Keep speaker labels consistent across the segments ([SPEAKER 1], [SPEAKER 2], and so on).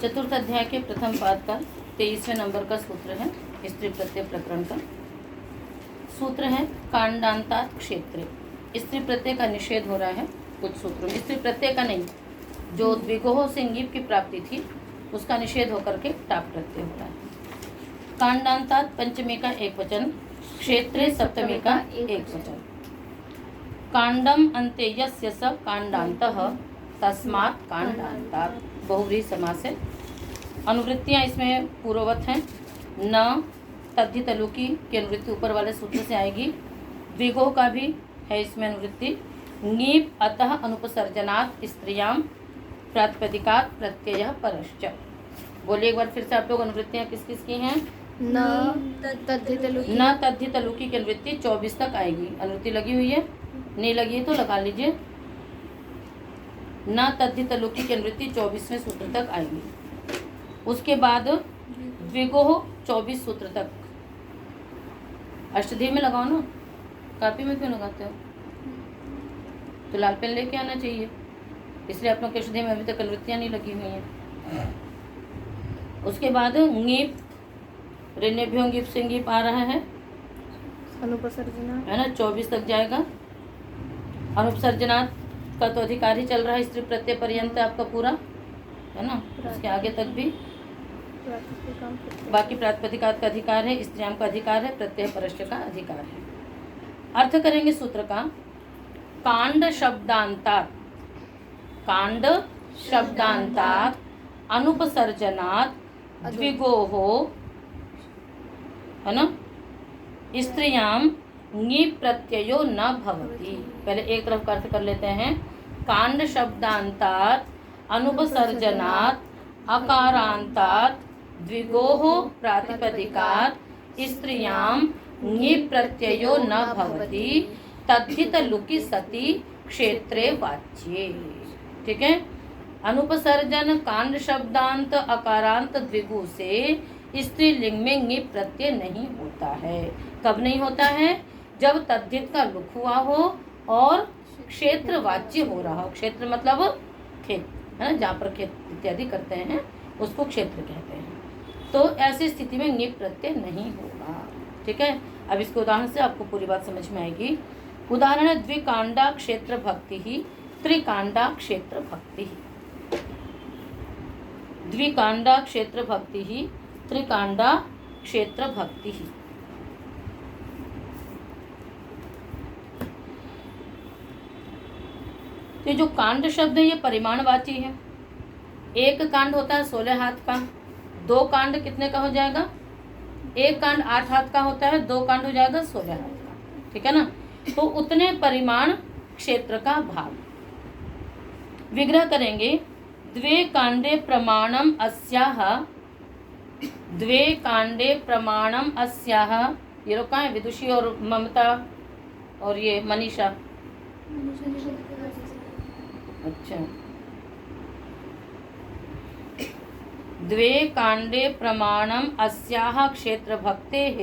[SPEAKER 1] चतुर्थ अध्याय के प्रथम पाद का 23वें नंबर का सूत्र है स्त्री प्रत्यय प्रकरण का। सूत्र है कांडांतात क्षेत्रे। स्त्री प्रत्यय का निषेध हो रहा है कुछ सूत्रों में। स्त्री प्रत्यय का नहीं, जो द्विगोह से ङीप की प्राप्ति थी उसका निषेध होकर के टाप प्रत्यय हो रहा है। कांडांतात पंचमी का एक वचन, क्षेत्रे सप्तमी का एक वचन। कांडम अन्ते यस्य स कांडान्तः तस्मात् कांडांतात बहुव्रीहि समास है। अनुवृत्तियाँ इसमें पूर्ववत हैं। न तद्धि तलुकी की अनुवृत्ति ऊपर वाले सूत्र से आएगी। द्विगोह का भी है इसमें अनुवृत्ति। ङीप अतः अनुपसर्जनात् स्त्रियां प्रातिपदिकात् प्रत्ययः परश्च। बोलिए एक बार फिर से आप लोग, अनुवृत्तियाँ किस किस की हैं?
[SPEAKER 2] न
[SPEAKER 1] तद्धि तलुकी की अनुवृत्ति 24 तक आएगी। अनुवृत्ति लगी हुई है? नहीं लगी है तो लगा लीजिए। न तद्धि तलुकी की अनुवृत्ति 24वें सूत्र तक आएगी। उसके बाद द्विगोह 24 सूत्र तक। अष्टधी में लगाओ ना, कापी में क्यों लगाते हो? तो लाल पेन लेके आना चाहिए, इसलिए आप लोग के अष्टधी में अभी तक अनुवृत्तियाँ नहीं लगी हुई हैं। उसके बाद ङीप, ऋण्यभ्यो ङीप से ङीप आ रहा है
[SPEAKER 2] अनुपसर्जना
[SPEAKER 1] है ना, 24 तक जाएगा। अनुपसर्जनात् का तो अधिकार ही चल रहा है, स्त्री प्रत्यय पर्यंत आपका पूरा है ना, उसके आगे तक भी बाकी प्रातिपदिकात का अधिकार है, स्त्रियां का अधिकार है, प्रत्यय परश्च का अधिकार है। अर्थ करेंगे सूत्र का। कांड शब्दांतात, कांड शब्दांतात अनुपसर्जनात् द्विगोहो है ना, स्त्रियां ङीप प्रत्ययो न भवति। पहले एक तरफ का अर्थ कर लेते हैं। कांड शब्दांतात अनुपसर्जनात् अकारांतात द्विगोः प्रातिपदिकात् स्त्रियां ङीप प्रत्ययो न भवति तद्धित लुकि सति क्षेत्रे वाच्ये। ठीक है। अनुपसर्जन कांड शब्दांत अकारांत द्विगु से स्त्रीलिंग में ङीप प्रत्यय नहीं होता है। कब नहीं होता है? जब तद्धित का लुक हुआ हो और क्षेत्र वाच्य हो रहा हो। क्षेत्र मतलब खेत है ना, जहाँ पर खेत इत्यादि करते हैं उसको क्षेत्र कहते हैं। तो ऐसी स्थिति में ङीप प्रत्यय नहीं होगा। ठीक है। अब इसके उदाहरण से आपको पूरी बात समझ में आएगी। उदाहरण है द्विकांडा क्षेत्र भक्ति ही त्रिकांडा क्षेत्र भक्ति ही। द्विकांडा क्षेत्र भक्ति ही त्रिकांडा क्षेत्र भक्ति ही। तो जो कांड शब्द है ये परिमाणवाची है। एक कांड होता है 16 हाथ का, 2 कांड कितने का हो जाएगा? एक कांड 8 हाथ का होता है, 2 कांड हो जाएगा 16 हाथ का। ठीक है ना। तो उतने परिमाण क्षेत्र का भाग। विग्रह करेंगे। द्वे कांडे प्रमाणम अस्याह, द्वे कांडे प्रमाणम अस्याह। ये लोग कहाँ है? विदुषी और ममता और ये मनीषा। अच्छा। द्वे कांडे प्रमाणम अस्याह क्षेत्र भक्तेः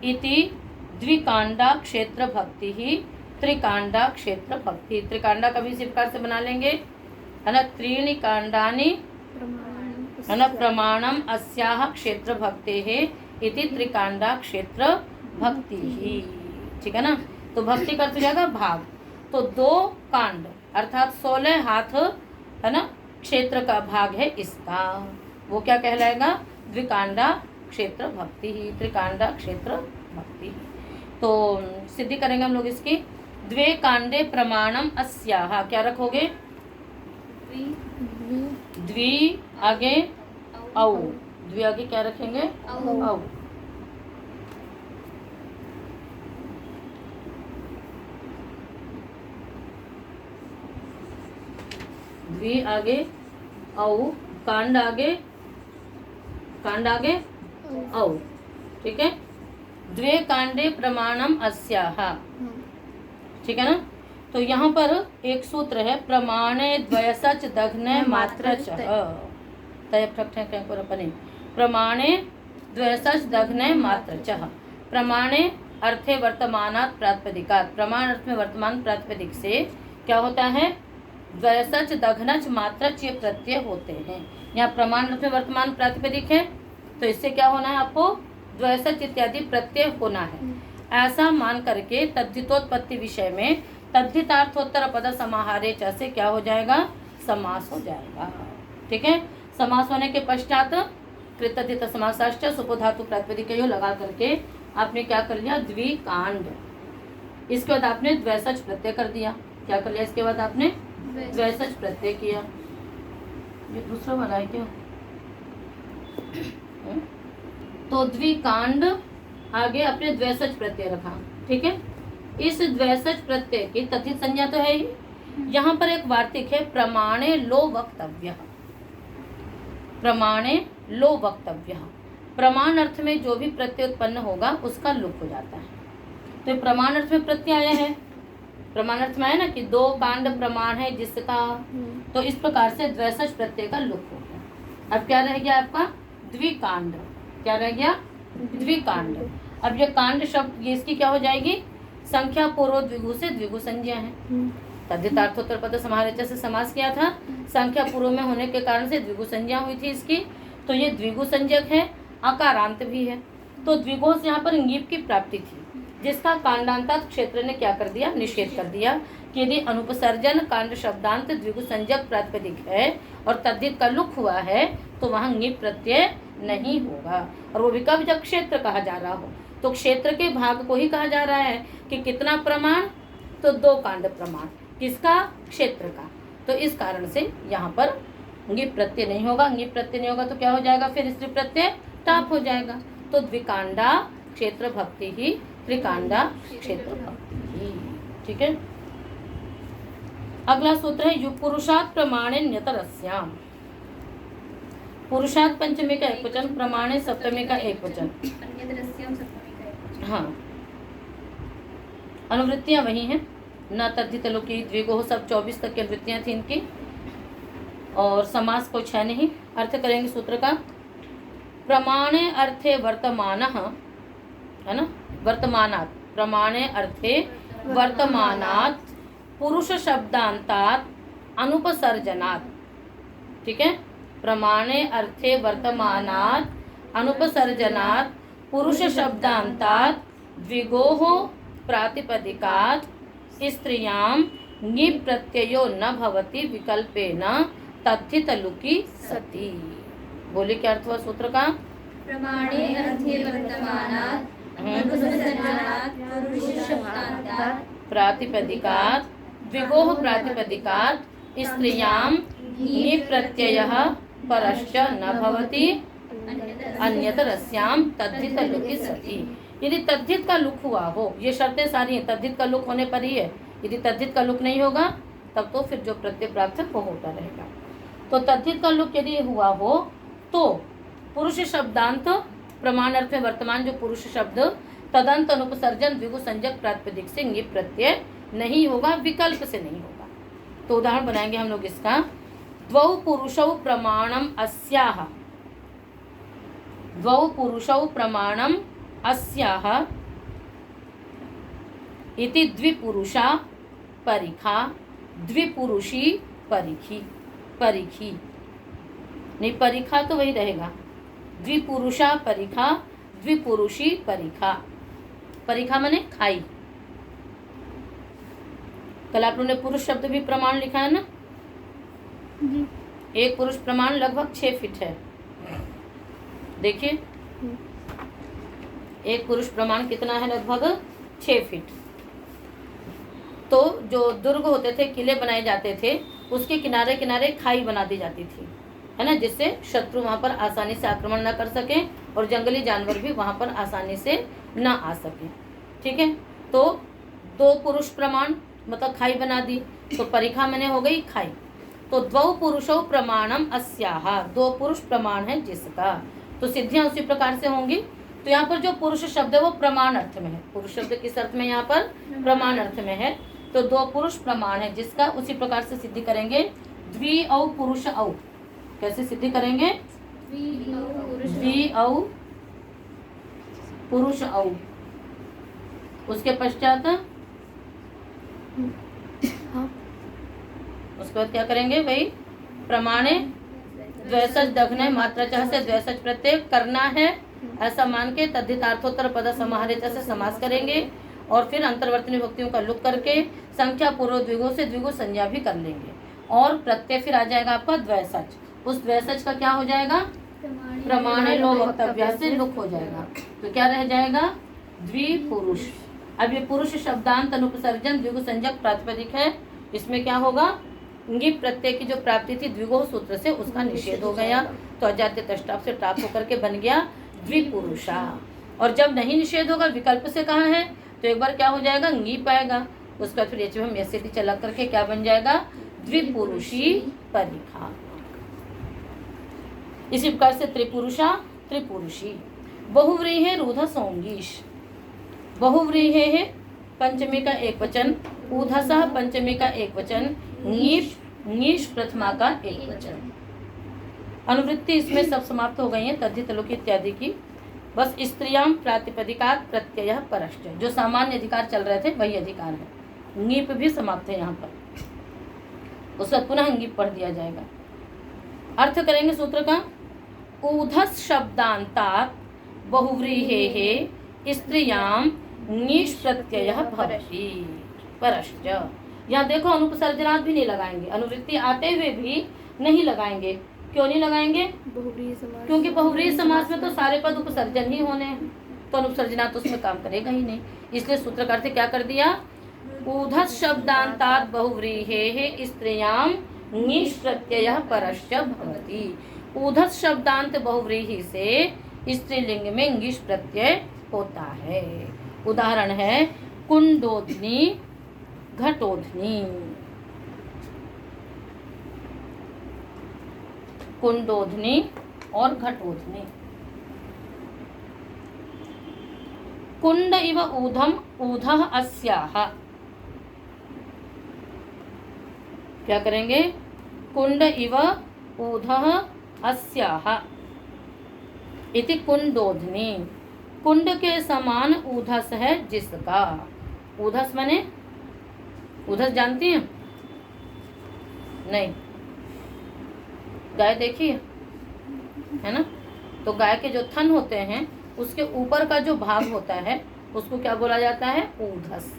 [SPEAKER 1] इति द्विकांडा क्षेत्र भक्ति ही त्रिकांडा क्षेत्र भक्ति। त्रिकांडा का भी इसी प्रकार से बना लेंगे है ना। त्रीणि कांडानि है ना प्रमाणम अस्याह क्षेत्र भक्तेः इति त्रिकांडा क्षेत्र भक्ति ही। ठीक है ना। तो भक्ति का अर्थ जाएगा भाग। तो 2 कांड अर्थात 16 हाथ है ना क्षेत्र का भाग है इसका। वो क्या कहलाएगा? द्विकांडा क्षेत्र भक्ति ही, त्रिकांडा क्षेत्र भक्ति ही। तो सिद्धि करेंगे हम लोग इसकी। द्वे कांडे प्रमाणम अस्याह, क्या रखोगे? द्वि आगे औ, द्वि आगे क्या रखेंगे? औ। द्वि आगे औ, कांड आगे, कांड आगे औ। ठीक है। द्वे कांडे प्रमाणम अस्याह। ठीक है ना। तो यहाँ पर एक सूत्र है, प्रमाणे द्वयसच दघ्ने मात्रच प्रमाणे द्वयसच दघ्ने मात्रच। प्रमाणे अर्थे वर्तमानात् प्रातिपदिकात्। प्रमाण अर्थ में वर्तमान प्रातिपदिक से क्या होता है? द्वयसच दघनच मात्रच ये प्रत्यय होते हैं। यहाँ प्रमाण अर्थ में वर्तमान प्रातिपदिक है, तो इससे क्या होना है आपको, द्वयसच इत्यादि प्रत्यय होना है। ऐसा मान करके तद्धितोत्पत्ति विषय में तद्धितार्थोत्तर पद समाहारे च से क्या हो जाएगा, समास हो जाएगा। ठीक है, समास होने के पश्चात कृतधित समासाश्च सुपधातु प्रातिपदिकयो लगा करके आपने क्या कर लिया, द्विकांड। इसके बाद आपने द्वयसच प्रत्यय कर दिया। क्या कर लिया, इसके बाद आपने द्वयसच प्रत्यय किया। ये दूसरा वाला है क्या, तो द्विकांड आगे अपने द्वयसच प्रत्यय रखा। ठीक है, इस द्वयसच प्रत्यय की तथित संज्ञा तो है ही। यहाँ पर एक वार्तिक है, प्रमाणे लो वक्तव्य। प्रमाणे लो वक्तव्य, प्रमाण अर्थ में जो भी प्रत्यय उत्पन्न होगा उसका लुक हो जाता है। तो प्रमाण अर्थ में प्रत्यय आया है, प्रमाण अर्थ में आया ना कि दो कांड प्रमाण है जिसका, तो इस प्रकार से द्वयसच प्रत्यय का लुक हो गया। अब क्या रह गया आपका, द्विकांड। क्या रह गया, द्विकांड। अब ये कांड शब्द, ये इसकी क्या हो जाएगी, संख्या पूर्व द्विगु से द्विगु संज्ञा है। तद्धितार्थोत्तर पद समाहारे से समास किया था, संख्या पूर्व में होने के कारण से द्विगु संज्ञा हुई थी इसकी, तो ये द्विगु संज्ञक है, आकारांत भी है। तो द्विगों से यहाँ पर ङीप की प्राप्ति थी, जिसका कांडांतात क्षेत्र ने क्या कर दिया, निषेध कर दिया कि यदि अनुपसर्जन कांड शब्दांत द्विगु संज्ञक प्रातिपदिक है और तद्धित का लुक हुआ है तो वहाँ ङीप प्रत्यय नहीं होगा, और वो भी कब, जब क्षेत्र कहा जा रहा हो। तो क्षेत्र के भाग को ही कहा जा रहा है कि कितना प्रमाण, तो दो कांड प्रमाण, किसका, क्षेत्र का। तो इस कारण से यहाँ पर ङीप प्रत्यय नहीं होगा। ङीप प्रत्यय नहीं होगा तो क्या हो जाएगा, फिर स्त्री प्रत्यय टाप हो जाएगा। तो द्विकांडा क्षेत्र भक्ति ही, त्रिकांडा क्षेत्र भक्ति ही। ठीक है, अगला सूत्र है युपुरुषात् प्रमाणे न्यतरस्याम। पुरुषात् पंचमी का एक वचन, प्रमाणे सप्तमी का एक वचन। हाँ, अनुवृत्तियां वही हैं, न तद्धित लुकी द्विगुः, सब 24 तक की अनुवृत्तियां थी इनकी, और समास कुछ है नहीं। अर्थ करेंगे सूत्र का, प्रमाणे अर्थे वर्तमानः, है ना, वर्तमानात्, प्रमाणे अर्थे वर्तमानात् पुरुष शब्दांतात् अनुपसर्जनात्। ठीक है, प्रमाणे अर्थे वर्तमानात् अनुपसर्जनात् पुरुष शब्दांतात् द्विगोः प्रातिपदिकात् स्त्रियां ङीप प्रत्ययो न भवति विकल्पेन तद्धित लुकी सति। बोले क्या अर्थ हुआ सूत्र का,
[SPEAKER 2] प्रमाणे अर्थे वर्तमानात् अनुपसर्जनात् पुरुष शब्दांतात्
[SPEAKER 1] प्रातिपदिकात् द्विगोः प्रातिपदिकात् स्त्रियां ङीप प्रत्ययः परश्च न भवति अन्यतरस्यां तद्धित लुकी सति। यदि तद्धित का लुक हुआ हो, ये शर्तें सारी हैं, तद्धित का लुक होने पर ही है। यदि तद्धित का लुक नहीं होगा तब तो फिर जो प्रत्यय प्राप्त है वो होता रहेगा। तो तद्धित का लुक यदि हुआ हो तो पुरुष शब्दांत, प्रमाण अर्थ में वर्तमान जो पुरुष शब्द, तदंत अनुपसर्जन द्विगु संज्ञक प्रातिपदिक से ङीप प्रत्यय नहीं होगा, विकल्प से नहीं होगा। तो उदाहरण बनाएंगे हम लोग इसका, द्वौ पुरुषौ प्रमाणम अस्याः, द्वौ पुरुषौ प्रमाणम अस्याः इति द्विपुरुषा परिखा, द्विपुरुषी परिखी, परिखी नहीं, परिखा तो वही रहेगा, द्विपुरुषा परिखा, द्विपुरुषी परिखा। परिखा माने खाई। कल आप लोगों ने पुरुष शब्द भी प्रमाण लिखा है ना जी। एक पुरुष प्रमाण लगभग 6 फीट है। देखिए, एक पुरुष प्रमाण कितना है, लगभग 6 फीट। तो जो दुर्ग होते थे, किले बनाए जाते थे, उसके किनारे किनारे खाई बना दी जाती थी, है ना, जिससे शत्रु वहां पर आसानी से आक्रमण न कर सके और जंगली जानवर भी वहां पर आसानी से न आ सके। ठीक है, तो 2 पुरुष प्रमाण मतलब खाई बना दी, तो परिखा मैंने हो गई खाई। तो द्वौ पुरुषौ प्रमाणम अस्याः, 2 पुरुष प्रमाण है जिसका, तो सिद्धियां उसी प्रकार से होंगी। तो यहाँ पर जो पुरुष शब्द है वो प्रमाण अर्थ में है, पुरुष शब्द किस अर्थ में, यहाँ पर प्रमाण अर्थ में है। तो 2 पुरुष प्रमाण है जिसका, उसी प्रकार से सिद्धि करेंगे, द्वि औ पुरुष औ। कैसे सिद्धि करेंगे, द्वि औ पुरुष औ। उसके पश्चात उसके बाद क्या करेंगे भाई, प्रमाणे द्वैसच दघ्न मात्रा चाह से द्वैसच प्रत्यय करना है ऐसा मान के तद्धितार्थोत्तर पद समाहारित से समास करेंगे और फिर अंतर्वर्तनी विभक्तियों का लुक करके संख्या पूर्व द्विगु से द्विगु संज्ञा भी कर लेंगे और प्रत्यय फिर आ जाएगा आपका द्वैसच। उस द्वैसच का क्या हो जाएगा, प्रमाणे लो वक्तव्य से लुक हो जाएगा। तो क्या रह जाएगा, द्विपुरुष। अब ये पुरुष शब्दांत अनुपसर्जन द्विगु संज्ञक प्रातिपदिक है, इसमें क्या होगा, ङिप प्रत्यय की जो प्राप्ति थी द्विगु सूत्र से उसका निषेध हो गया, तो अजाद्य तष्टाप से प्राप्त होकर के बन गया द्विपुरुषा। और जब नहीं निषेध होगा, विकल्प से कहा है, तो एक बार क्या हो जाएगा, ङिप आएगा, उसका फिर एच हम एस चला करके क्या बन जाएगा, द्विपुरुषी परिखा। इसी प्रकार से त्रिपुरुषा त्रिपुरुषी। बहुव्रीहे रूढ़ सौंगीश, बहुव्रीहे है पंचमी का एक वचन, ऊधसः पंचमी का एक वचन, ङीश प्रथमा का एक वचन। अनुवृत्ति इसमें सब समाप्त हो गई है, तद्धित लोक इत्यादि की। बस स्त्रियां प्रातिपदिकात् प्रत्यय परश्च, जो सामान्य अधिकार चल रहे थे वही अधिकार है। ङीप भी समाप्त है यहाँ पर, उसका पुनः ङीप पढ़ दिया जाएगा। अर्थ करेंगे सूत्र का, ऊधस शब्दांतात् बहुव्रीहेः स्त्रियां ङीश प्रत्ययः भवति परश्च। यहाँ देखो अनुपसर्जनात् भी नहीं लगाएंगे, अनुवृत्ति आते हुए भी नहीं लगाएंगे। क्यों नहीं लगाएंगे, क्योंकि बहुव्रीहि समास में तो सारे पद उपसर्जन ही होने हैं, तो अनुपसर्जनात् तो उसमें काम करेगा ही नहीं। इसलिए सूत्रकार से क्या कर दिया, ऊधस शब्दांतात् बहुव्रीहेः स्त्रियां ङीश प्रत्ययः परश्च भवति। ऊधस शब्दांत बहुव्रीहि से स्त्रीलिंग में ङीश प्रत्यय होता है। उदाहरण है कुंडोधनी घटोधनी, कुंडोधनी और घटोधनी। कुंड इव ऊधम ऊधः अस्याः, क्या करेंगे, कुंड इव ऊधः अस्याः इति कुंडोधनी। कुंड के समान ऊधस है जिसका, ऊधस माने, ऊधस जानती हैं, नहीं, गाय देखी है ना, तो गाय के जो थन होते हैं उसके ऊपर का जो भाग होता है उसको क्या बोला जाता है, ऊधस।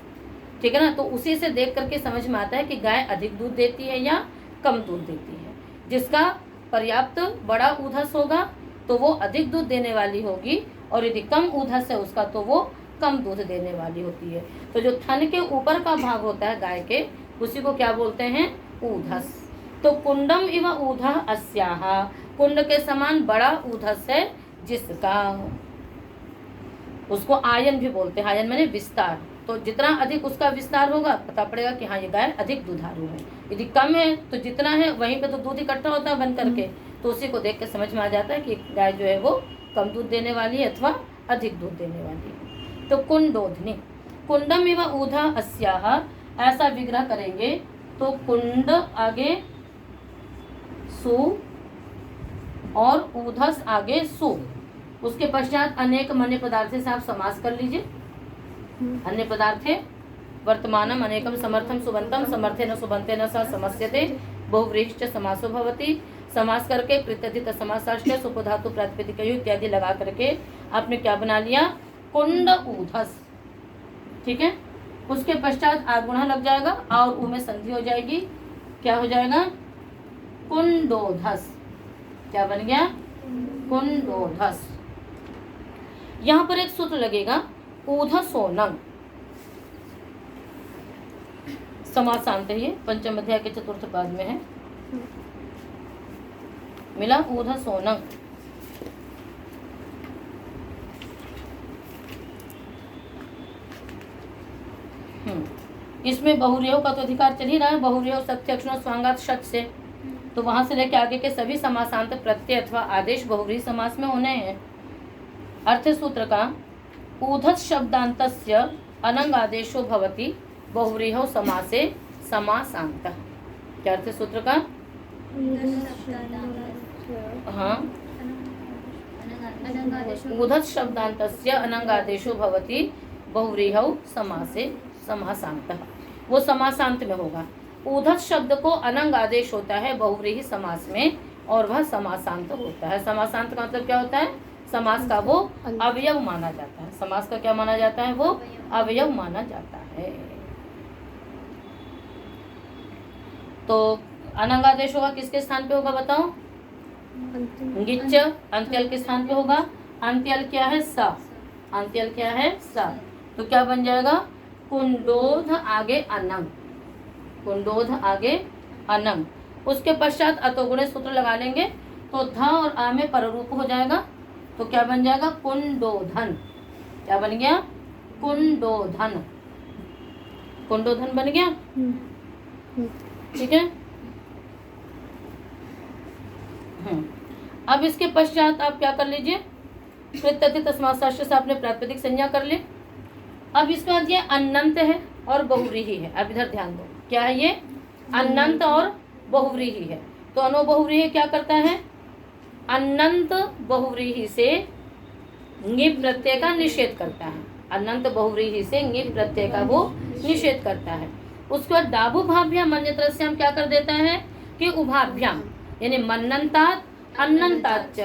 [SPEAKER 1] ठीक है ना, तो उसी से देख करके समझ में आता है कि गाय अधिक दूध देती है या कम दूध देती है। जिसका पर्याप्त बड़ा ऊधस होगा तो वो अधिक दूध देने वाली होगी, और यदि कम ऊधस है उसका तो वो कम दूध देने वाली होती है। तो जो थन के ऊपर का भाग होता है गाय के, उसी को क्या बोलते हैं, ऊधस। तो कुंडम इव ऊधः अस्याः, कुंड के समान बड़ा ऊधस है जिसका, उसको आयन भी बोलते हैं। आयन माने विस्तार, तो जितना अधिक उसका विस्तार होगा पता पड़ेगा कि हाँ ये गाय अधिक दुधारू है। यदि कम है तो जितना है वहीं पे तो दूध इकट्ठा होता है बन करके, तो उसी को देख के समझ में आ जाता है कि गाय जो है वो कम दूध देने वाली है अथवा अधिक दूध देने वाली है। तो कुंडोधनी, कुंडम इव ऊधः अस्याः, ऐसा विग्रह करेंगे तो कुंड आगे सु और ऊधस आगे सु, उसके पश्चात अनेक अन्य पदार्थ से आप समास कर लीजिए। अन्य पदार्थे वर्तमानम अनेकम समर्थम सुबंतम समर्थेन सुबंतेन सह समस्यते बहुव्रीहिश्च समासो भवति। समास करके प्रत्यधित समासाश्च सुपधातु प्रातिपदिक इत्यादि लगा करके आपने क्या बना लिया, कुंड ऊधस। ठीक है, उसके पश्चात आगुणा लग जाएगा और ऊ में संधि हो जाएगी, क्या हो जाएगा, कुंडोधस। क्या बन गया, कुंडोधस। यहाँ पर एक सूत्र लगेगा, ऊधसोनम, समासांत है, ये पंचम अध्याय के चतुर्थ पाद में है, मिला ऊधसोनम। इसमें बहुव्रीहि का तो अधिकार चल ही रहा है, बहुव्रीहि सत्य अक्षर स्वांगात शत से, तो वहां से लेके आगे के सभी समासांत प्रत्यय अथवा आदेश बहुव्रीहि समास में होने हैं। अर्थ सूत्र का, ऊधस शब्दान्तस्य अनंग आदेशो भवति बहुव्रीहौ समासे समासांतः। क्या अर्थ सूत्र का, हाँ, ऊधस शब्दान्तस्य अनंग आदेशो भवति बहुव्रीहौ समासे समासांतः, वो समासांत में होगा। ऊधत शब्द को अनंग आदेश होता है बहुव्रीहि समास में, और वह समासांत होता है। समासांत का मतलब क्या होता है? समास का वो अवयव माना जाता है। समास का क्या माना जाता है? वो अवयव माना जाता है। तो अनंग आदेश होगा किसके स्थान पे होगा बताओ? ङिच्च अंत्यल के स्थान पे होगा। अंत्यल क्या है? स। अंत्यल क्या है? स। तो क्या बन जाएगा? कुंडोध आगे अनंग, कुंडोध आगे अनंग। उसके पश्चात अतोगुणे सूत्र लगा लेंगे तो ध और आ में पररूप हो जाएगा। तो क्या बन जाएगा? कुंडोधन। क्या बन गया? कुंडोधन। कुंडोधन बन गया। ठीक है। अब इसके पश्चात आप क्या कर लीजिए? कृत्यति तस्मात् साष्ट से आपने प्रातिपदिक संज्ञा कर ली। अब इसके बाद ये अनंत है और बहुव्रीहि है। अब इधर ध्यान दो, क्या है ये? अनंत और बहुव्रीहि है। तो अनो बहुव्रीहि क्या करता है? अनंत बहुव्रीहि से ङिप प्रत्यय का निषेध करता है। अनंत बहुव्रीहि से ङिप प्रत्यय का वो निषेध करता है। उसके बाद डाभुभाभ्याम अन्यत्रस्याम क्या कर देता है कि उभाभ्याम यानी मन्नन्तात् अन्नन्ताच्च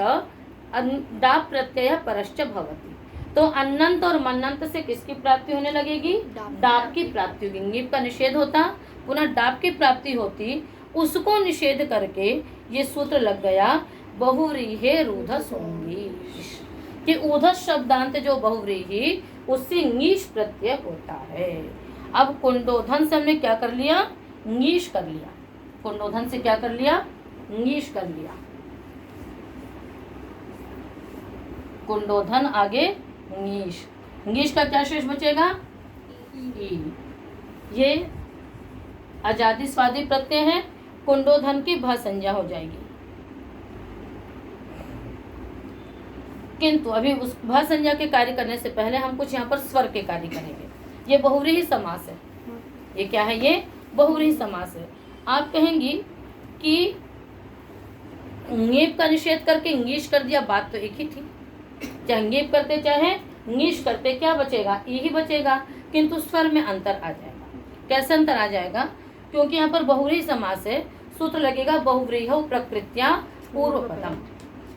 [SPEAKER 1] डाप प्रत्यय परश्च भवति। तो अनंत और मन्नंत से किसकी प्राप्ति होने लगेगी? डाप की प्राप्ति होगी। ङिप का निषेध होता, पुनः डाप की प्राप्ति होती, उसको निषेध करके ये सूत्र लग गया बहुव्रीहे रूधस ङीष, कि ऊधस शब्दांत जो बहुव्रीहि उससे ङीष प्रत्यय होता है। अब कुंडोधन से हमने क्या कर लिया? ङीष कर लिया। कुंडोधन से क्या कर लिया? ङीष कर लिया। कुंडोधन आगे ङीष। ङीष का क्या शेष बचेगा? ई। ये अजादि स्वादि प्रत्यय है। कुंडोधन की भ संज्ञा हो जाएगी। किंतु अभी उस भ संज्ञा के कार्य करने से पहले हम कुछ यहाँ पर स्वर के कार्य करेंगे। ये बहुव्रीहि समास है। ये क्या है? ये बहुव्रीहि समास है। आप कहेंगी कि ङेप का निषेध करके ङीष कर दिया, बात तो एक ही थी। चाहे ङेप करते चाहे ङीष करते, क्या बचेगा? ई ही बचेगा। किंतु स्वर में अंतर आ जाएगा। कैसे अंतर आ जाएगा? क्योंकि यहाँ पर बहुव्रीहि समास है, सूत्र लगेगा बहुव्रीहौ प्रकृत्या पूर्व पदम।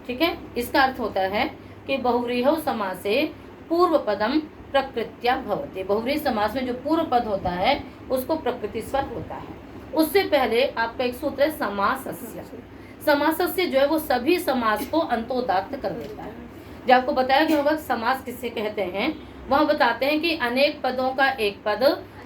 [SPEAKER 1] ठीक है। इसका अर्थ होता है कि बहुव्रीहौ समासे पूर्व पदम प्रकृत्या भवति। बहुव्रीहि समास में जो पूर्व पद होता है उसको प्रकृति स्वर होता है। उससे पहले आपका एक सूत्र है समासस्य। समासस्य जो है वो सभी समास को अंतोदात्त कर देता है। जो आपको बताया गया होगा समास किससे कहते हैं, वह बताते हैं कि अनेक पदों का एक पद,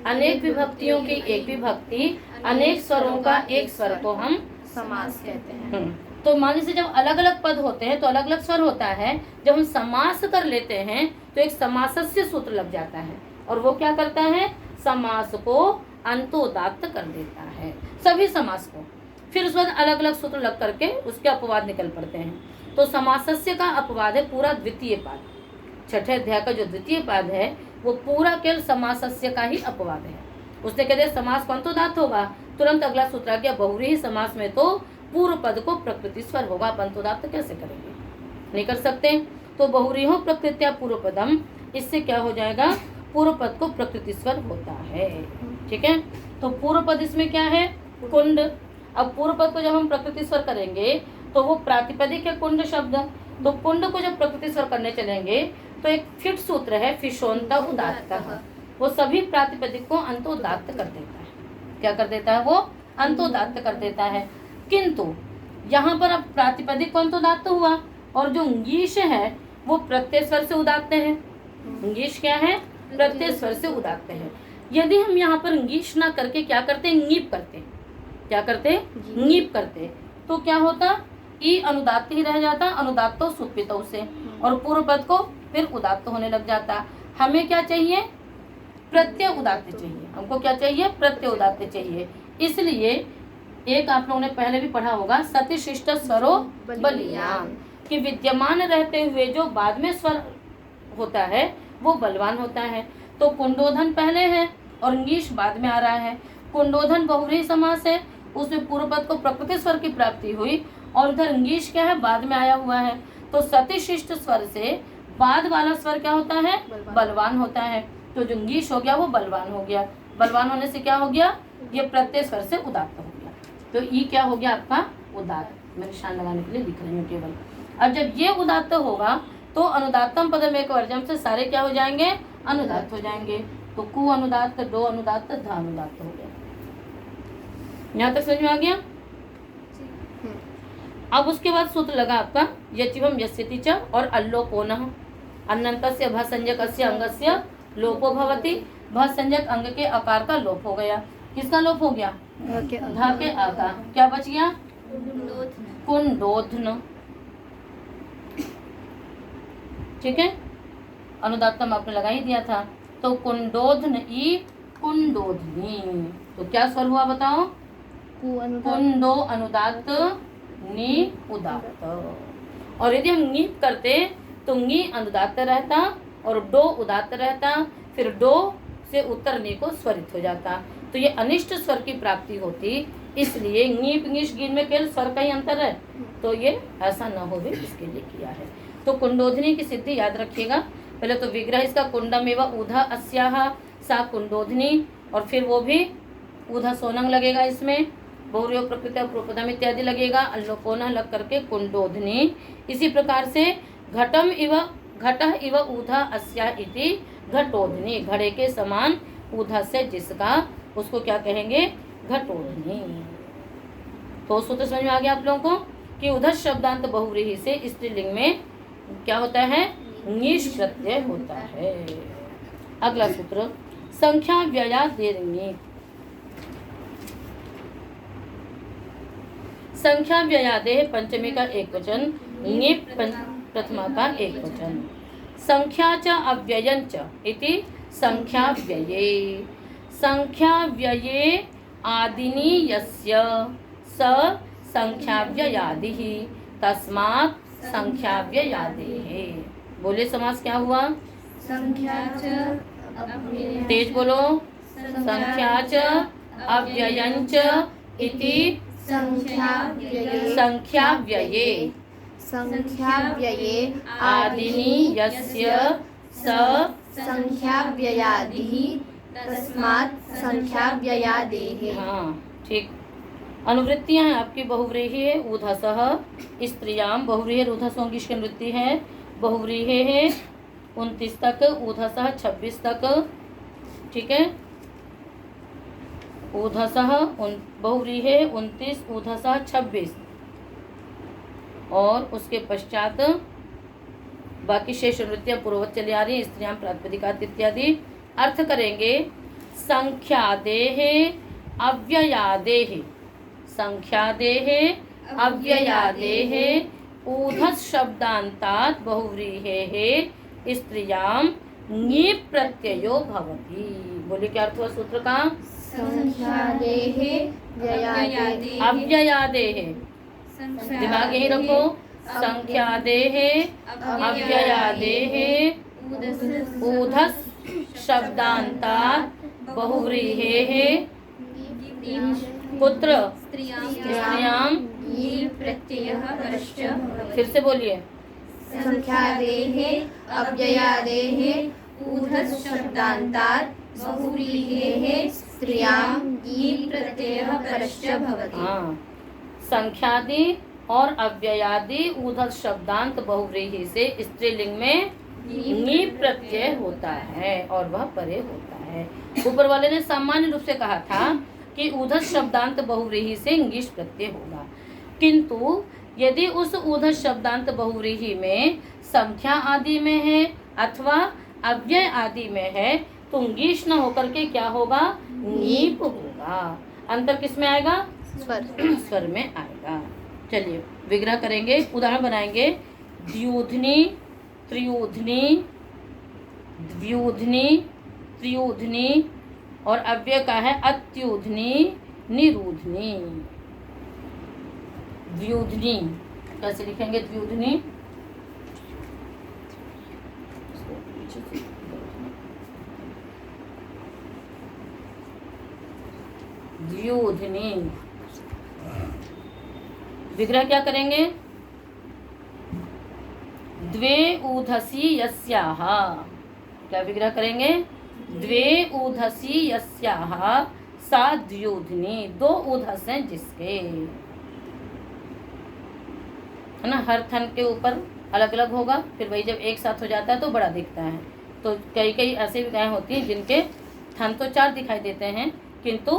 [SPEAKER 1] अनेक विभक्तियों की एक विभक्ति, अनेक स्वरों का एक स्वर को हम
[SPEAKER 2] समास कहते हैं।
[SPEAKER 1] तो मान लीजिए जब अलग अलग पद होते हैं तो अलग अलग स्वर होता है। जब हम समास कर लेते हैं तो एक समासस्य सूत्र लग जाता है, और वो क्या करता है? समास को अंतोदात्त कर देता है, सभी समास को। फिर उस बाद अलग अलग सूत्र लग करके उसके अपवाद निकल पड़ते हैं। तो समासस्य का अपवाद है पूरा द्वितीय पाद। छठे अध्याय का जो द्वितीय पाद है वो पूरा केवल समासस्य का ही अपवाद है। उसने कह दिया समास को अंतोदात्त होगा, तुरंत अगला सूत्र आ गया बहुव्रीहि समास में तो पूर्व पद को प्रकृति स्वर होगा। आप अंतोदात्त कैसे करेंगे? नहीं कर सकते। तो बहुव्रीहो प्रकृत्या पूर्व पदम, इससे क्या हो जाएगा? पूर्व पद को प्रकृति स्वर होता है। ठीक है। तो पूर्व पद इसमें क्या है? कुंड। अब पूर्व पद को जब हम प्रकृति स्वर करेंगे तो वो प्रातिपदिक है कुंड शब्द। तो कुंड को जब प्रकृति स्वर करने चलेंगे तो एक फिट सूत्र है फिशोन्त उदात्तः, वो सभी प्रातिपदिक को अंतोदात्त कर देता है। क्या कर देता है? वो अंतोदात्त कर देता है। किंतु यहाँ पर अब प्रातिपदिक को अंतोदात्त हुआ और जो ङीष है वो प्रत्यय स्वर से उदात्त है। ङीष क्या है? प्रत्यय स्वर से उदात्त है। यदि हम यहाँ पर ङीष ना करके क्या करते? ङीप करते। क्या करते? ङीप करते। तो क्या होता? ई अनुदात्त ही रह जाता, अनुदात्तो सुप्पितौ से, और पूर्व पद को फिर उदात्त होने लग जाता। हमें क्या चाहिए? प्रत्यय उदात्त चाहिए। हमको क्या चाहिए? प्रत्यय उदात्त चाहिए। इसलिए एक आप लोगों ने पहले भी पढ़ा होगा सतिशिष्ट स्वरो बलियान, कि विद्यमान रहते हुए जो बाद में स्वर होता है वो बलवान होता है। तो कुंडोधन पहले है और ङीष बाद में आ रहा है। कुंडोधन बहुव्रीहि समास है, उसमें पूर्व पद को प्रकृति स्वर की प्राप्ति हुई, और उधर ङीष क्या है? बाद में आया हुआ है। तो सतिशिष्ट स्वर से बाद वाला स्वर क्या होता है? बलवान होता है। तो जो ङीष हो गया वो बलवान हो गया। बलवान होने से क्या हो गया? ये प्रत्यय स्वर से उदात्त हो गया। तो ई क्या हो गया आपका? उदात्त। मैं निशान लगाने के लिए लिख रही हूँ केवल। अब जब ये उदात्त होगा तो अनुदात्तम पदम एक वर्जम से सारे क्या हो जाएंगे? अनुदात्त हो जाएंगे। तो कु अनुदात्त, डो अनुदात्त, ध अनुदात्त हो गया। यहाँ तक समझ में आ गया? अब उसके बाद सूत्र लगा आपका यचिवम यस्यति च और अल्लोपोनः अन्नन्तस्य भसंज्ञकस्य अंगस्य लोपो भवति। भसंज्ञक अंग के आकार का लोप हो गया। किसका लोप हो गया? ध के आकार। क्या बच गया? कुंडोध्न। ठीक है, अनुदात्तम आपने लगा ही दिया था। तो कुंडोध्न ई कुंडोध्नी। तो क्या स्वर हुआ बताओ? कुंडो अनुदात्त, नी उदात्त। और यदि हम नी करते तो नी अनुदात्त रहता और डो उदात्त रहता, फिर डो से उत्तर नी को स्वरित हो जाता। तो ये अनिष्ट स्वर की प्राप्ति होती। इसलिए नीप निश गिन में केवल स्वर का ही अंतर है। तो ये ऐसा न हो भी इसके लिए किया है। तो कुंडोधनी की सिद्धि याद रखिएगा। पहले तो विग्रह इसका कुंडम एवं ऊधा अस्याहा सा कुंडोधनी, और फिर वो भी ऊधा सोनंग लगेगा इसमें, बहुर्योग प्रकृति प्रोपदम इत्यादि लगेगा, अल्लोपोना लग करके कुंडोधनी। इसी प्रकार से घटम इव घटः इव ऊधा अस्या इति घटोधनी। घड़े के समान ऊधा से जिसका, उसको क्या कहेंगे? घटोधनी। तो सूत्र समझ में आ गया आप लोगों को कि उधर शब्दांत बहुव्रीहि से स्त्रीलिंग में क्या होता है? ङीश प्रत्यय होता है। अगला सूत्र संख्या व्ययादेर्ङी। संख्या व्ययादेः पंचमी का एक वचन, ङीप प्रथमा का एक वचन। संख्या च अव्ययं च इति संख्या व्यये। संख्या व्यये आदिनी यस्य स संख्या व्ययादिः तस्मात् संख्या व्ययादेः। बोले समास क्या हुआ?
[SPEAKER 2] संख्या च
[SPEAKER 1] तेज बोलो। संख्या च अव्ययं च इति संख्या व्यये
[SPEAKER 2] संख्या व्यये
[SPEAKER 1] आदिनी यस्य स
[SPEAKER 2] संख्या व्ययादिः तस्मात् संख्या व्ययादेः।
[SPEAKER 1] हाँ ठीक। अनुवृत्तियां हैं आपकी। बहुव्रीहि है ऊधसः स्त्रियाम, बहुव्रीहि ऊधसों की अनुवृत्ति है। बहुव्रीहि है 29 तक, ऊधसः 26 तक। ठीक है, ऊधसः बहुव्रीहि 29, ऊधसः 26, और उसके पश्चात बाकी शेष अनुवृत्तियां पूर्ववत चली आ रही हैं। स्त्रियां प्रातिपदिकात् इत्यादि। अर्थ करेंगे संख्यादेः अव्ययादेः। संख्यादेः अव्ययादेः ऊधस शब्दान्तात् बहुव्रीहेः स्त्रियां ङीप् प्रत्ययो भवति। बोलिए क्या अर्थ हुआ सूत्र का?
[SPEAKER 2] संख्यादेः व्ययादेः
[SPEAKER 1] अव्ययादेः। दिमाग यही रखो। संख्यादेः अव्ययादेः ऊधस शब्दान्तात् बहुव्रीहेः पुत्र स्त्रियां
[SPEAKER 2] प्रत्ययः परश्च।
[SPEAKER 1] फिर से बोलिए।
[SPEAKER 2] संख्यादेः अव्ययादेः ऊधस शब्दान्तात् बहुव्रीहेः स्त्रियां प्रत्ययः परश्च भवति।
[SPEAKER 1] हाँ, संख्यादि और अव्ययादि ऊधस शब्दांत बहुव्रीहि से स्त्रीलिंग में नी प्रत्यय होता है और वह परे होता है। ऊपर वाले ने सामान्य रूप से कहा था कि ऊधस शब्दांत बहुव्रीहि से ङीश प्रत्यय होगा, किंतु यदि उस ऊधस शब्दांत बहुव्रीहि में संख्या आदि में है अथवा अव्यय आदि में है तो ङीश न होकर के क्या होगा? ङीप होगा। अंतर किस में आएगा? स्वर में आएगा। चलिए विग्रह करेंगे, उदाहरण बनाएंगे। द्यूधनी, त्रियूधनी, द्व्यूधनी, त्रियूधनी, और अव्यय का है अत्यूधनी, निरूधनी। द्व्यूधनी कैसे लिखेंगे? द्व्यूधनी द्व्यूधनी। विग्रह क्या करेंगे? द्वे ऊधसी यस्याः। क्या विग्रह करेंगे? द्वे ऊधसी यस्याः सा द्योधनी, दो ऊधस हैं जिसके, है ना। हर थन के ऊपर अलग अलग होगा, फिर वही जब एक साथ हो जाता है तो बड़ा दिखता है। तो कई कई ऐसी भी गायें होती हैं जिनके थन तो 4 दिखाई देते हैं, किंतु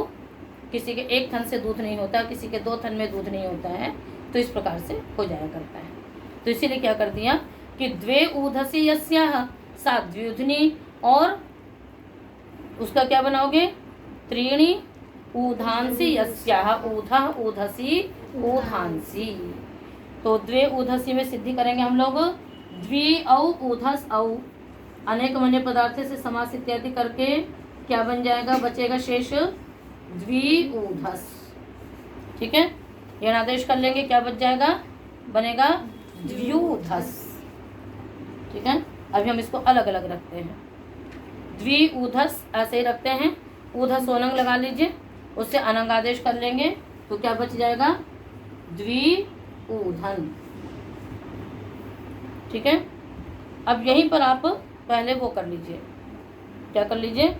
[SPEAKER 1] किसी के एक थन से दूध नहीं होता, किसी के 2 थन में दूध नहीं होता है, तो इस प्रकार से हो जाया करता है। तो इसीलिए क्या कर दिया कि द्वे ऊधसी यस्याह सा द्व्युधनी, और उसका क्या बनाओगे, त्रीणी ऊधांसी यस्याह ऊधा ऊधसी ऊधांसी। तो द्वे ऊधसी में सिद्धि करेंगे हम लोग, द्वि औ ऊधस औ, अनेक मन्य पदार्थ से समास इत्यादि करके क्या बन जाएगा, बचेगा शेष द्वि ऊधस। ठीक है, यणादेश कर लेंगे, क्या बच जाएगा, बनेगा द्व्यूधस। ठीक है, अभी हम इसको अलग अलग रखते हैं। द्वि ऊधस ऐसे ही रखते हैं, ऊधस ओनंग लगा लीजिए, उससे अनंगादेश कर लेंगे तो क्या बच जाएगा, द्वि ऊधन। ठीक है, अब यहीं पर आप पहले वो कर लीजिए, क्या कर लीजिए,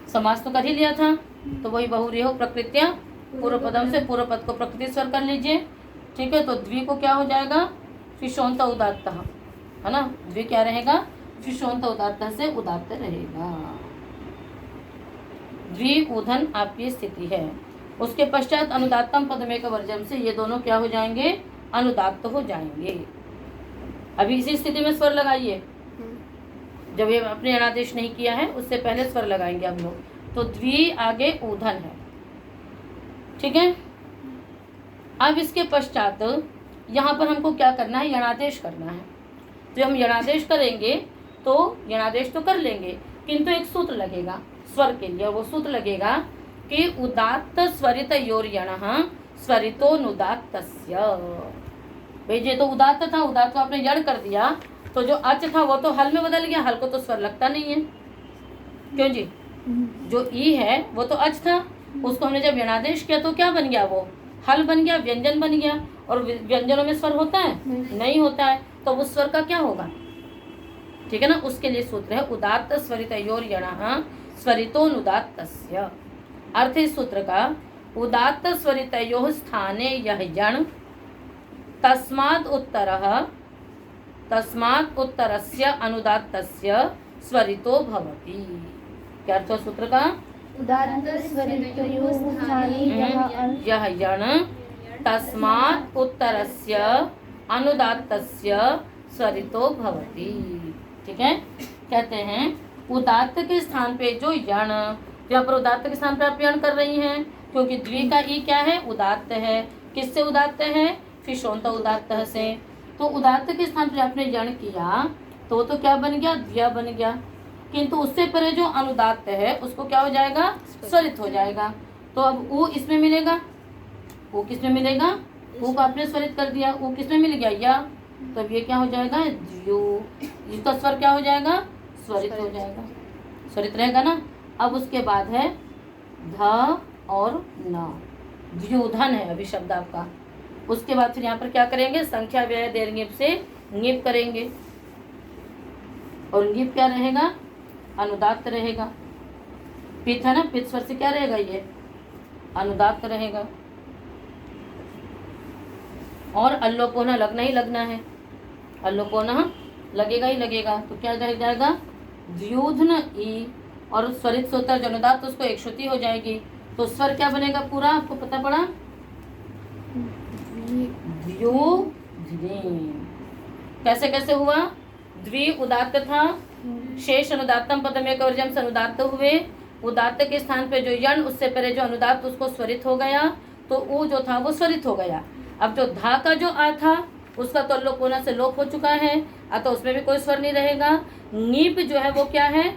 [SPEAKER 1] समास तो कर ही लिया था, तो वही बहुरीहो प्रकृत्या पूर्व पदम से पूर्व पद को प्रकृति स्वर कर लीजिए। ठीक है, तो द्वि को क्या हो जाएगा, फिशोंत उदात्त, है ना। द्वि क्या रहेगा, फिशोंत उदात्त से उदात्त रहेगा। द्वि ऊधन आपकी स्थिति है। उसके पश्चात अनुदात्तम पदमेक वर्जम से ये दोनों क्या हो जाएंगे, अनुदात्त हो जाएंगे। अभी इसी स्थिति में स्वर लगाइए, जब ये अपने अनादेश नहीं किया है उससे पहले स्वर लगाएंगे हम लोग। तो द्वि आगे ऊधन है, ठीक है। अब इसके पश्चात यहाँ पर हमको क्या करना है, यणादेश करना है। तो हम यणादेश करेंगे तो यणादेश तो कर लेंगे, किंतु एक सूत्र लगेगा स्वर के लिए, और वो सूत्र लगेगा कि उदात्त स्वरित योर यणः स्वरितोनुदात्तस्य। भाई ये तो उदात्त था, उदात्त को आपने यण कर दिया, तो जो अच था वो तो हल में बदल गया, हल को तो स्वर लगता नहीं है, क्यों जी। जो ई है वो तो अच था, उसको हमने जब यणादेश किया तो क्या बन गया, वो हल बन गया, व्यंजन बन गया। और व्यंजनों में स्वर होता है, नहीं होता है, तो उस स्वर का क्या होगा, ठीक है ना। उसके लिए सूत्र है उदात्त स्वरितयोर यणः स्वरितोनुदात्तस्य। अर्थ इस सूत्र का, उदात्त स्वरितयोः स्थाने यह यण तस्मात् उत्तरस्य अनुदात्तस्य स्वरितो भवति। क्या अर्थ है सूत्र का,
[SPEAKER 2] उदात्त स्वरितयोः स्थाने
[SPEAKER 1] यह यण तस्मात् उत्तरस्य अनुदात्तस्य स्वरितो भवति। ठीक है, कहते हैं उदात्त के स्थान पे जो यण, यहाँ पर उदात्त के स्थान पे आप यण कर रही हैं, क्योंकि द्वि का ई क्या है, उदात्त है। किससे उदात्त है, फिशोंत उदात्त से। तो उदात्त के स्थान पे आपने यण किया तो क्या बन गया, द्व्य बन गया, किंतु उससे परे जो अनुदात्त है उसको क्या हो जाएगा, स्वरित हो जाएगा। तो अब ऊ इसमें मिलेगा, ऊ किसमें मिलेगा, ऊ को आपने स्वरित कर दिया, ऊ किसमें मिल गया, या। तो अब ये क्या हो जाएगा, द्यू, इसका स्वर क्या हो जाएगा, स्वरित हो जाएगा, स्वरित रहेगा ना। अब उसके बाद है ध और न, द्युधन है अभी शब्द आपका। उसके बाद फिर यहाँ पर क्या करेंगे, संख्या व्यय देर ङिप से ङिप करेंगे, और ङिप क्या रहेगा, अनुदात्त रहेगा। पित है ना, पित स्वर से क्या रहेगा, ये अनुदात्त रहेगा। और अल्लोपोना लगना ही लगना है, अल्लोपोना लगेगा ही लगेगा। तो क्या रह जाएगा, द्युधन ई, और स्वरित सूत्र जो अनुदात्त उसको एक श्रुति हो जाएगी। तो स्वर क्या बनेगा पूरा, आपको पता पड़ा, द्युधनी। कैसे कैसे हुआ, द्वि उदात्त था, शेष अनुदात्तम पदमेक वर्जम से अनुदात्त हुए। उदात्त के स्थान पे जो यण, उससे पहले जो अनुदात्त उसको स्वरित हो गया, तो ऊ जो था वो स्वरित हो गया। अब जो धा का जो आ था उसका तो लोपोना से लोप हो चुका है, अतः उसमें भी कोई स्वर नहीं रहेगा। नीप जो है वो क्या है,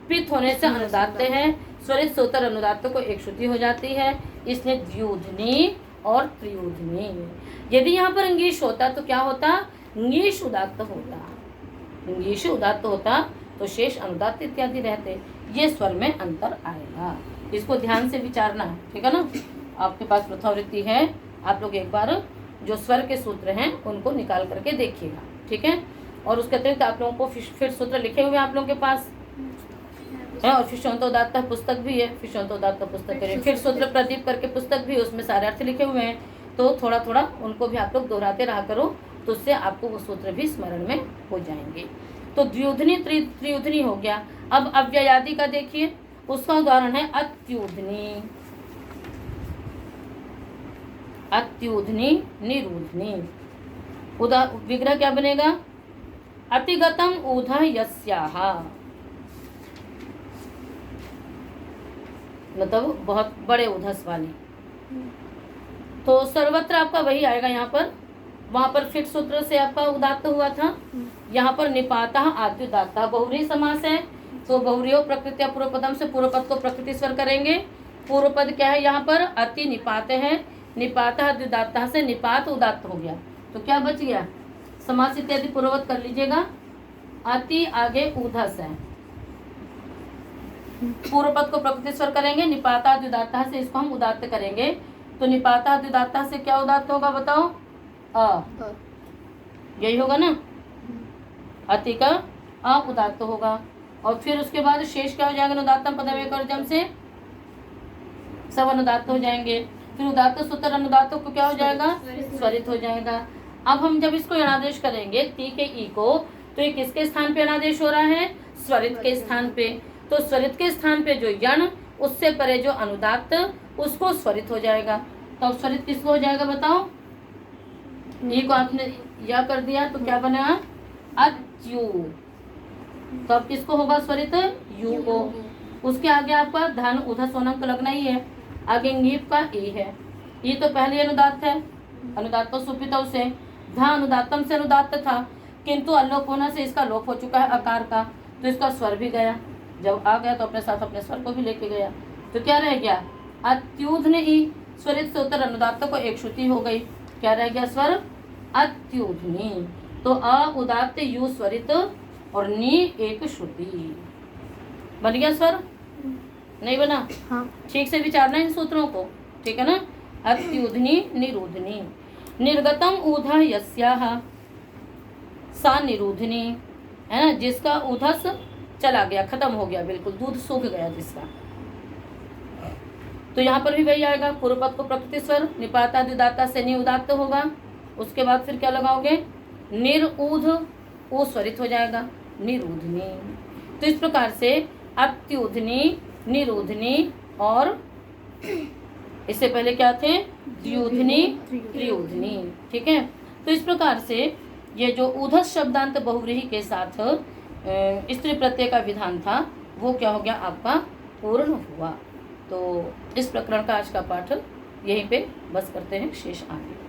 [SPEAKER 1] पित होने से अनुदात्त है, स्वरित सूत्र अनुदात्त को एक श्रुति हो जाती है, इसलिए द्युधनी और त्रियुधनी। यदि यहाँ पर अंगीश होता तो क्या होता, ङीश उदात्त होता, ङीश उदात्त होता तो शेष अनुदात्त इत्यादि रहते। ये स्वर में अंतर आएगा, इसको ध्यान से विचारना, ठीक है ना। आपके पास प्रथावृत्ति है, आप लोग एक बार जो स्वर के सूत्र हैं उनको निकाल करके देखिएगा, ठीक है। और उसके अतिरिक्त आप लोगों को फिर सूत्र लिखे हुए हैं आप लोगों के पास, है, और फिशोंतोदात्त पुस्तक भी है, फिशोंतोदात्त पुस्तक करें, फिर सूत्र प्रदीप करके पुस्तक भी, उसमें सारे अर्थ लिखे हुए हैं। तो थोड़ा थोड़ा उनको भी आप लोग दोहराते रहा करो, तो उससे आपको वो सूत्र भी स्मरण में हो जाएंगे। तो द्व्युधनी त्रियुधनी हो गया। अब अव्ययादि का देखिए, उसका उदाहरण है अत्युधनी, अत्युधनी निरुधनी। विग्रह क्या बनेगा? अतिगतम ऊधा यस्याह, मतलब बहुत बड़े उधस वाली। तो सर्वत्र आपका वही आएगा यहाँ पर, वहां पर फिट सूत्र से आपका उदात्त हुआ था, यहाँ पर निपाता आद्युदात्ता बहुरी समास है। तो बहुरियो प्रकृत्या पूर्व पदम से पूर्व पद को प्रकृति स्वर करेंगे। पूर्व पद क्या है यहाँ पर? अति निपात है, निपाता आद्युदात्ता से निपात उदात्त हो गया। तो क्या बच गया? समास इत्यादि पूर्ववत कर लीजिएगा। अति आगे उधस है, पूर्व पद को प्रकृति स्वर करेंगे, निपाता आद्युदात्ता से इसको हम उदात्त करेंगे। तो निपाता आद्युदात्ता से क्या उदात्त होगा बताओ? अ, यही होगा ना, अति का अ उदात्त होगा। और फिर उसके बाद शेष क्या हो जाएगा? अनुदात्तम पदम एक और जम से सब अनुदात्त हो जाएंगे। फिर उदात्त सूत्र अनुदात्तों को क्या हो जाएगा? स्वरित हो जाएगा। अब हम जब इसको अनादेश करेंगे ती के ई को, तो ये किसके स्थान पे अनादेश हो रहा है? स्वरित के स्थान पे। तो स्वरित के स्थान पे जो यण, उससे परे जो अनुदात्त, उसको स्वरित हो जाएगा। तो अब स्वरित किसको हो जाएगा बताओ? ई को आपने या कर दिया तो क्या बनेगा? अत्यु। तो अब किसको होगा स्वरित? यू को। उसके आगे आपका धन उधस सोनंक लगना ही है। आगे ङीप का ई है। ई तो पहले अनुदात्त है, अनुदात्तो सुपितौ से, धा अनुदात्तम से अनुदात्त था, किंतु अलोप होने से इसका लोप हो चुका है अकार का, तो इसका स्वर भी गया। जब आ गया तो अपने साथ अपने स्वर को भी लेके गया। तो क्या रह गया? अत्युध ने ई, स्वरित से उत्तर अनुदात्त को एक श्रुति हो गई। क्या रह गया स्वर? अत्युधनी। तो अ उदात्त यू स्वरित और नी एक श्रुति। बन गया स्वर? नहीं बना?
[SPEAKER 2] हाँ।
[SPEAKER 1] ठीक से विचारना इन सूत्रों को, ठीक है ना? अत्युधनी निरुधनी। निर्गतम ऊधा यस्याह, सा निरुधनी, है ना, जिसका उधस चला गया, खत्म हो गया, बिल्कुल दूध सूख गया जिसका। तो यहाँ पर भी वही आएगा, पूर्व पद को प्रकृति स्वर, निपाता द्विदाता से नि उदात्त होगा। उसके बाद फिर क्या लगाओगे? निरऊध, ओ स्वरित हो जाएगा, निरुधनी। तो इस प्रकार से अत्युधनी, निरुधनी और इससे पहले क्या थे? द्व्युधनी, त्रियुधनी। ठीक है। तो इस प्रकार से ये जो उधस शब्दांत बहुव्रीहि के साथ स्त्री प्रत्यय का विधान था, वो क्या हो गया? आपका पूर्ण हुआ। तो इस प्रकरण का आज का पाठ यहीं पे बस करते हैं, शेष आगे।